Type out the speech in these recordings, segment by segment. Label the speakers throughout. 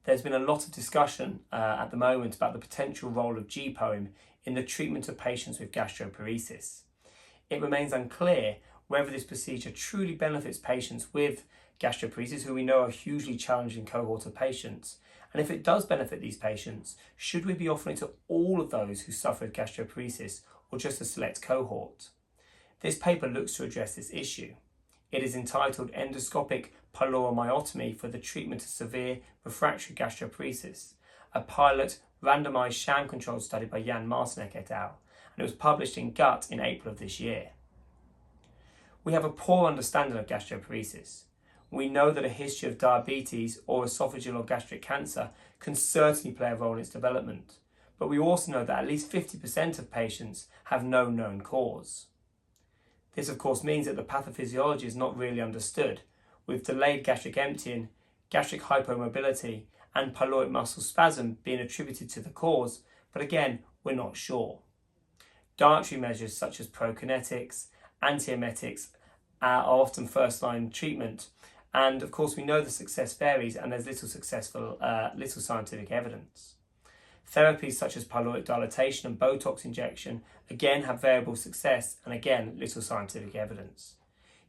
Speaker 1: There's been a lot of discussion at the moment about the potential role of G-POEM in the treatment of patients with gastroparesis. It remains unclear whether this procedure truly benefits patients with gastroparesis, who we know are a hugely challenging cohort of patients. And if it does benefit these patients, should we be offering it to all of those who suffer with gastroparesis or just a select cohort? This paper looks to address this issue. It is entitled Endoscopic Pyloromyotomy for the Treatment of Severe Refractory Gastroparesis, a pilot randomized sham-controlled study by Martinek et al., and it was published in Gut in April of this year. We have a poor understanding of gastroparesis. We know that a history of diabetes or esophageal or gastric cancer can certainly play a role in its development, but we also know that at least 50% of patients have no known cause. This of course means that the pathophysiology is not really understood, with delayed gastric emptying, gastric hypomobility and pyloric muscle spasm being attributed to the cause, but again, we're not sure. Dietary measures such as prokinetics, antiemetics are often first-line treatment, and of course we know the success varies and there's little scientific evidence. Therapies such as pyloric dilatation and Botox injection again have variable success and again little scientific evidence.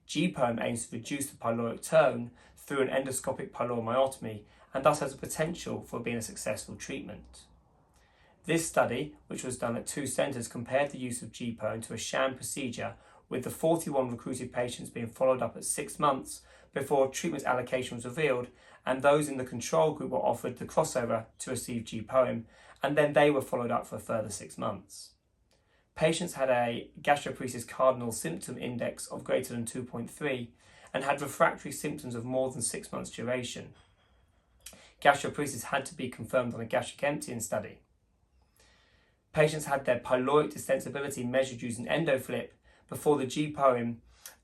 Speaker 1: G-POEM aims to reduce the pyloric tone through an endoscopic pyloromyotomy and thus has a potential for being a successful treatment. This study, which was done at 2 centres, compared the use of G-POEM to a sham procedure, with the 41 recruited patients being followed up at 6 months before treatment allocation was revealed, and those in the control group were offered the crossover to receive G-POEM, and then they were followed up for a further 6 months. Patients had a gastroparesis cardinal symptom index of greater than 2.3 and had refractory symptoms of more than 6 months duration. Gastroparesis had to be confirmed on a gastric emptying study. Patients had their pyloric distensibility measured using EndoFlip before the G-POEM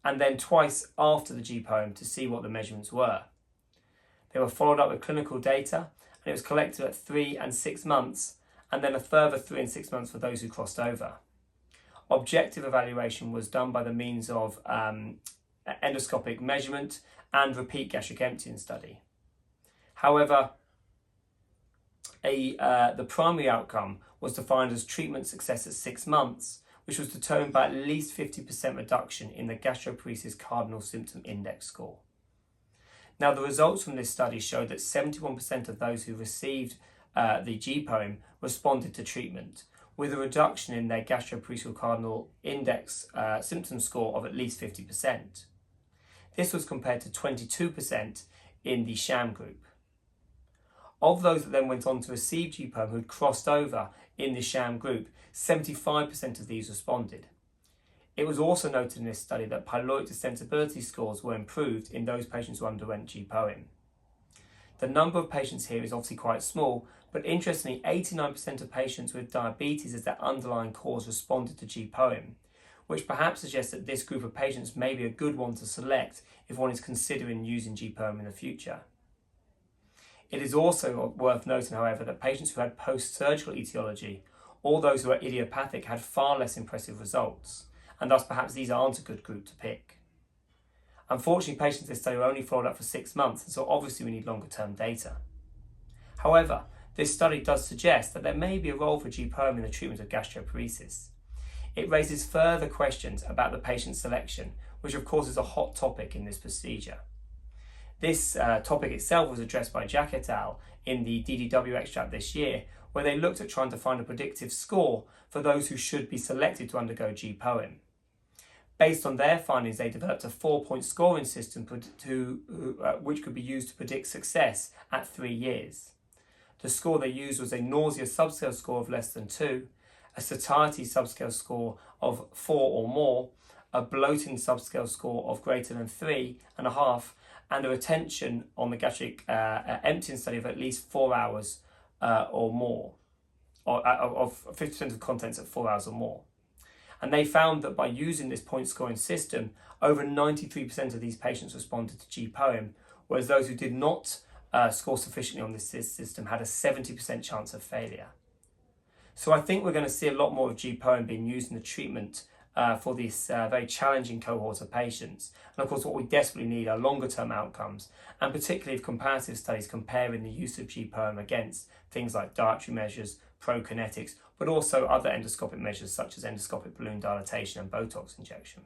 Speaker 1: and then twice after the G-POEM to see what the measurements were. They were followed up with clinical data, and it was collected at 3 and 6 months, and then a further 3 and 6 months for those who crossed over. Objective evaluation was done by the means of endoscopic measurement and repeat gastric emptying study. However, the primary outcome was defined as treatment success at 6 months, which was determined by at least 50% reduction in the gastroparesis cardinal symptom index score. Now, the results from this study showed that 71% of those who received the G-POEM responded to treatment, with a reduction in their gastroparesis cardinal index symptom score of at least 50%. This was compared to 22% in the sham group. Of those that then went on to receive G-POEM who had crossed over in the sham group, 75% of these responded. It was also noted in this study that pyloric distensibility scores were improved in those patients who underwent G-POEM. The number of patients here is obviously quite small, but interestingly, 89% of patients with diabetes as their underlying cause responded to G-POEM, which perhaps suggests that this group of patients may be a good one to select if one is considering using G-POEM in the future. It is also worth noting, however, that patients who had post-surgical etiology or those who are idiopathic had far less impressive results, and thus perhaps these aren't a good group to pick. Unfortunately, patients in this study were only followed up for 6 months, and so obviously we need longer term data. However, this study does suggest that there may be a role for G-POEM in the treatment of gastroparesis. It raises further questions about the patient selection, which of course is a hot topic in this procedure. This topic itself was addressed by Jack et al. In the DDW extract this year, where they looked at trying to find a predictive score for those who should be selected to undergo G-POEM. Based on their findings, they developed a 4-point scoring system which could be used to predict success at 3 years. The score they used was a nausea subscale score of less than 2, a satiety subscale score of 4 or more, a bloating subscale score of greater than 3.5, and a retention on the gastric emptying study of at least 4 hours or more, or of 50% of contents at 4 hours or more. And they found that by using this point scoring system, over 93% of these patients responded to G-POEM, whereas those who did not score sufficiently on this system had a 70% chance of failure. So I think we're going to see a lot more of G-POEM being used in the treatment for this very challenging cohort of patients. And of course, what we desperately need are longer term outcomes, and particularly if comparative studies comparing the use of GPOM against things like dietary measures, prokinetics, but also other endoscopic measures such as endoscopic balloon dilatation and Botox injection.